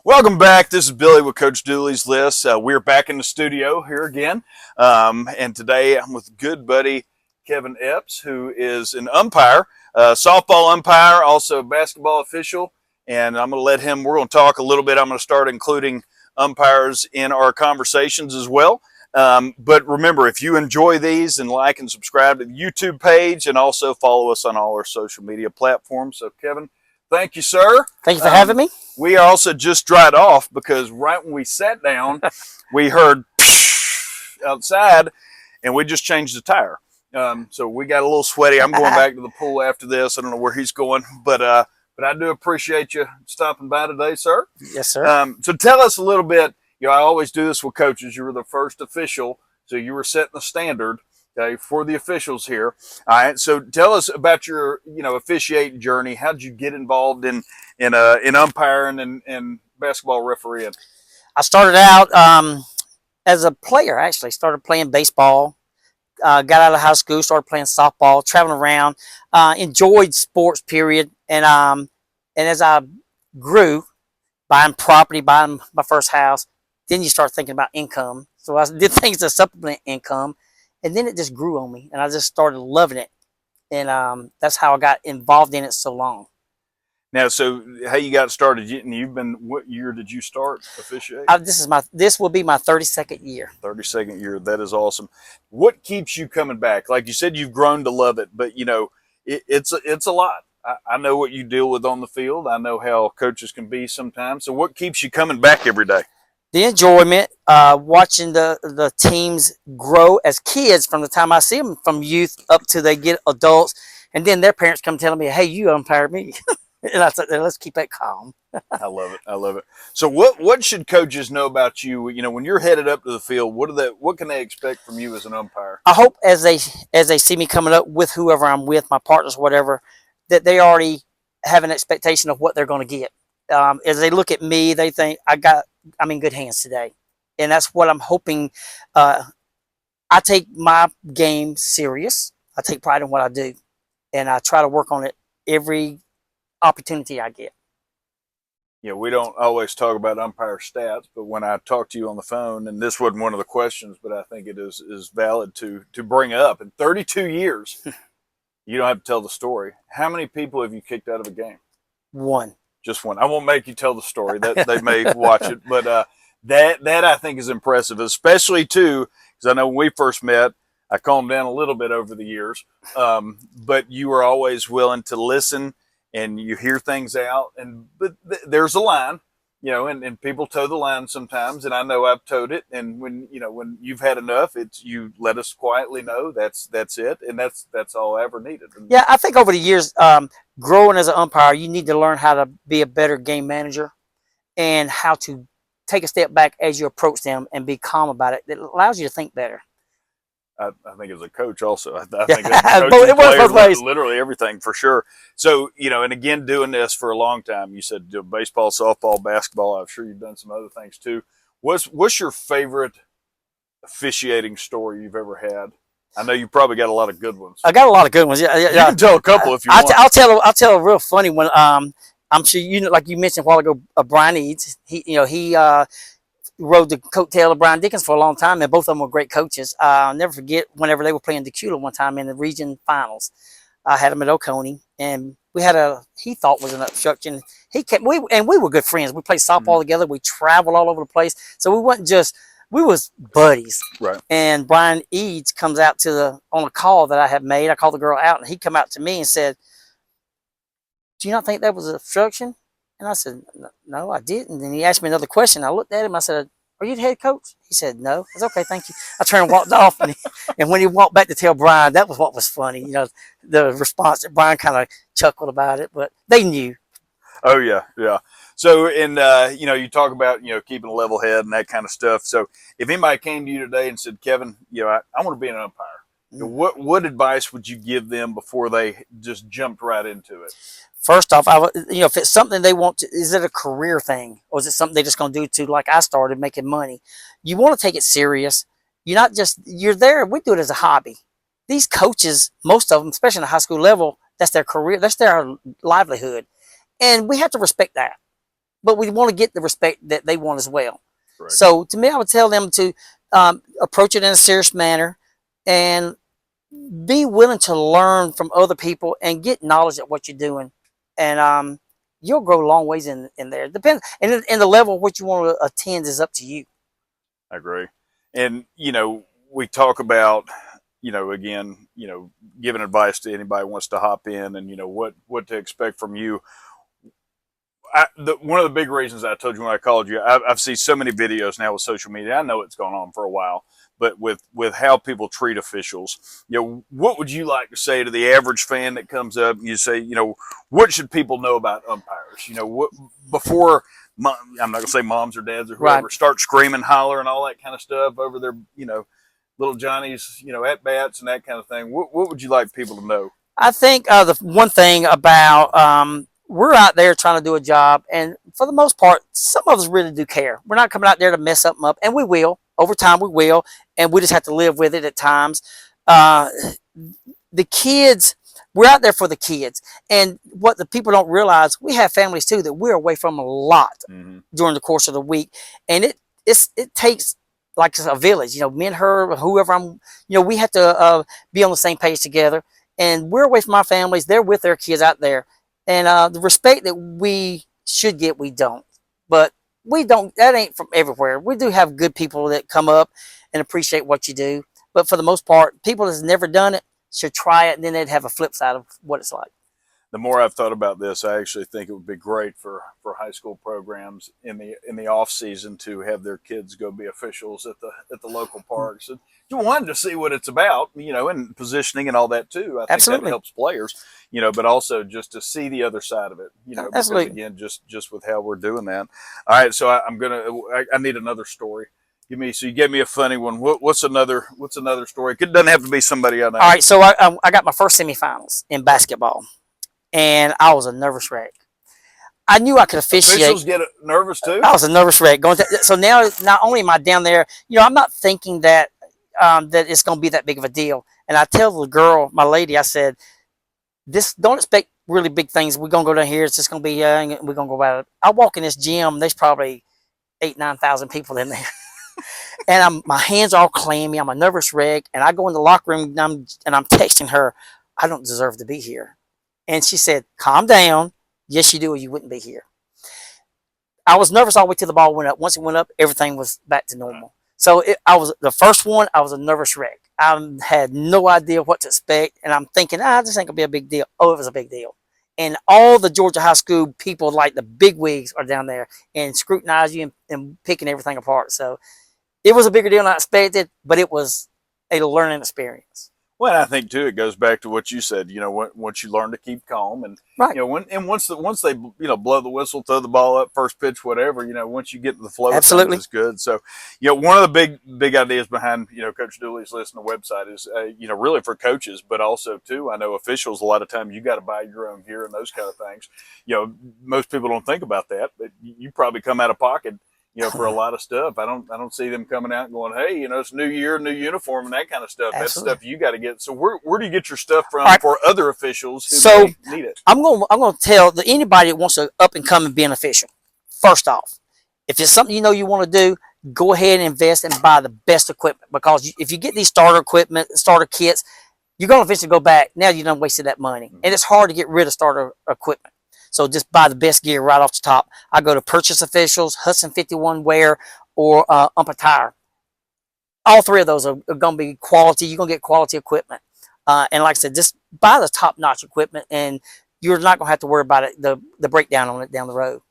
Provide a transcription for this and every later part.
Welcome back. This is Billy with Coach Dooley's List. We're back in the studio here again. And today I'm with good buddy Kevin Epps, who is an umpire, softball umpire, also basketball official. And I'm going to we're going to talk a little bit. I'm going to start including umpires in our conversations as well. But remember, if you enjoy these, and like and subscribe to the YouTube page and also follow us on all our social media platforms. So, Kevin, thank you, sir. Thank you for having me. We also just dried off because right when we sat down, we heard outside, and we just changed the tire. So we got a little sweaty. I'm going back to the pool after this. I don't know where he's going, but I do appreciate you stopping by today, sir. Yes, sir. So tell us a little bit. I always do this with coaches. You were the first official, so you were setting the standard. Okay, for the officials here. All right. So tell us about your, officiating journey. How did you get involved in umpiring and basketball refereeing? I started out as a player. Actually, started playing baseball. Got out of high school, started playing softball, traveling around. Enjoyed sports. Period. And as I grew, buying property, buying my first house, then you start thinking about income. So I did things to supplement income. And then it just grew on me, and I just started loving it. And that's how I got involved in it so long. Now, so how you got started? What year did you start officiating? This will be my 32nd year. 32nd year. That is awesome. What keeps you coming back? Like you said, you've grown to love it, but it's a lot. I know what you deal with on the field. I know how coaches can be sometimes. So what keeps you coming back every day? The enjoyment, watching the teams grow as kids from the time I see them from youth up to they get adults, and then their parents come telling me, "Hey, you umpired me," and I said, "Let's keep that calm." I love it. I love it. So, what should coaches know about you? When you're headed up to the field, what can they expect from you as an umpire? I hope as they see me coming up with whoever I'm with, my partners, whatever, that they already have an expectation of what they're going to get. As they look at me, they think I'm in good hands today. And that's what I'm hoping. I take my game serious. I take pride in what I do. And I try to work on it every opportunity I get. We don't always talk about umpire stats, but when I talk to you on the phone, and this wasn't one of the questions, but I think it is valid to bring up. In 32 years, you don't have to tell the story. How many people have you kicked out of a game? One. Just one. I won't make you tell the story. That they may watch it, but that I think is impressive, especially too, because I know when we first met, I calmed down a little bit over the years, but you were always willing to listen and you hear things out. But there's a line, and people toe the line sometimes, and I know I've towed it. And when you've had enough, you let us quietly know that's it, and that's all I ever needed. Yeah, I think over the years, growing as an umpire, you need to learn how to be a better game manager and how to take a step back as you approach them and be calm about it. It allows you to think better. I think as a coach also, I think it works both ways. Literally everything for sure. So, and again, doing this for a long time, you said baseball, softball, basketball. I'm sure you've done some other things too. What's your favorite officiating story you've ever had? I know you probably got a lot of good ones. I got a lot of good ones. Yeah. You can tell a couple if you want. I'll tell a real funny one. I'm sure like you mentioned a while ago, Brian Eads. He rode the coattail of Brian Dickens for a long time, and both of them were great coaches. I'll never forget whenever they were playing Decula one time in the region finals. I had him at Oconee, and we had he thought was an obstruction. We were good friends. We played softball together. We traveled all over the place. So we was buddies. Right. And Brian Eads comes out on a call that I had made. I called the girl out, and he come out to me and said, "Do you not think that was obstruction?" And I said, "No, I didn't." And then he asked me another question. I looked at him. I said, "Are you the head coach?" He said, "No." I said, "Okay, thank you." I turned and walked off. And when he walked back to tell Brian, that was what was funny. The response that Brian kind of chuckled about it, but they knew. Oh, yeah, yeah. So, you talk about, keeping a level head and that kind of stuff. So if anybody came to you today and said, "Kevin, I want to be an umpire," what advice would you give them before they just jumped right into it? First off, if it's something they want to, is it a career thing, or is it something they're just going to do to, like I started, making money? You want to take it serious. You're there. We do it as a hobby. These coaches, most of them, especially in the high school level, that's their career. That's their livelihood. And we have to respect that. but we want to get the respect that they want as well. Correct. So to me, I would tell them to approach it in a serious manner and be willing to learn from other people and get knowledge at what you're doing. And you'll grow a long ways in there. Depends, and the level of what you want to attend is up to you. I agree. And, we talk about, again, giving advice to anybody who wants to hop in and, what to expect from you. One of the big reasons I told you when I called you, I've seen so many videos now with social media. I know it's gone on for a while, but with how people treat officials, what would you like to say to the average fan that comes up and you say, what should people know about umpires? What before I'm not gonna say moms or dads or whoever start screaming, hollering, all that kind of stuff over their, little Johnny's, at bats and that kind of thing. What would you like people to know? I think the one thing about we're out there trying to do a job, and for the most part, some of us really do care. We're not coming out there to mess something up, and we will. Over time, we will, and we just have to live with it at times. The kids, we're out there for the kids, and what the people don't realize, we have families too that we're away from a lot during the course of the week, and it takes like a village. Me and her, whoever we have to be on the same page together, and we're away from our families. They're with their kids out there. And the respect that we should get, we don't. But we don't, that ain't from everywhere. We do have good people that come up and appreciate what you do. But for the most part, people that's never done it should try it, and then they'd have a flip side of what it's like. The more I've thought about this, I actually think it would be great for high school programs in the off season to have their kids go be officials at the local parks. And you wanted to see what it's about, and positioning and all that too. I think that helps players, but also just to see the other side of it, because again, just with how we're doing that. All right, so I need another story. So you gave me a funny one. What's another story? It doesn't have to be somebody I know. All right, so I got my first semifinals in basketball, and I was a nervous wreck. I knew I could officiate. Officials get nervous too? I was a nervous wreck. So now, not only am I down there, I'm not thinking that that it's going to be that big of a deal. And I tell the girl, my lady, I said, don't expect really big things. We're going to go down here. It's just going to be young. We're going to go about it. I walk in this gym. There's probably 8,000-9,000 people in there. And my hands are all clammy. I'm a nervous wreck. And I go in the locker room and I'm texting her, I don't deserve to be here. And she said, calm down. Yes, you do, or you wouldn't be here. I was nervous all the way till the ball went up. Once it went up, everything was back to normal. So I was the first one. I was a nervous wreck. I had no idea what to expect, and I'm thinking, this ain't gonna be a big deal. Oh, it was a big deal. And all the Georgia high school people, like the big wigs, are down there and scrutinize you and picking everything apart. So it was a bigger deal than I expected, but it was a learning experience. Well, I think too, it goes back to what you said. Once you learn to keep calm, and once they blow the whistle, throw the ball up, first pitch, whatever. Once you get to the flow, absolutely, it's good. So, one of the big ideas behind Coach Dooley's list on the website is really for coaches, but also too, I know officials. A lot of times you got to buy your own gear and those kind of things. Most people don't think about that, but you probably come out of pocket. For a lot of stuff. I don't see them coming out and going, hey, it's new year, new uniform, and that kind of stuff. Absolutely. That's stuff you got to get. So where do you get your stuff from for other officials who need it? I'm going to tell anybody that wants to up and come and be an official. First off, if it's something you want to do, go ahead and invest and buy the best equipment, because if you get these starter kits, you're going to eventually go back. Now you done wasted that money, and it's hard to get rid of starter equipment. So just buy the best gear right off the top. I go to Purchase Officials, Hudson 51 Wear, or Ump Attire. All three of those are going to be quality. You're going to get quality equipment. And like I said, just buy the top-notch equipment, and you're not going to have to worry about it, the breakdown on it down the road.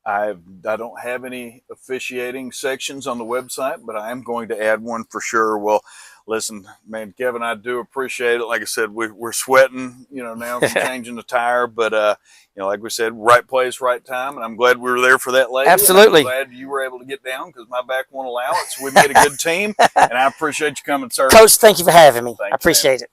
I don't have any officiating sections on the website, but I am going to add one for sure. Well, listen, man, Kevin, I do appreciate it. Like I said, we're sweating, now from changing the tire, but like we said, right place, right time, and I'm glad we were there for that lady. Absolutely. I'm glad you were able to get down because my back won't allow it. So we made a good team, and I appreciate you coming, sir. Coach, thank you for having me. Thanks, I appreciate it.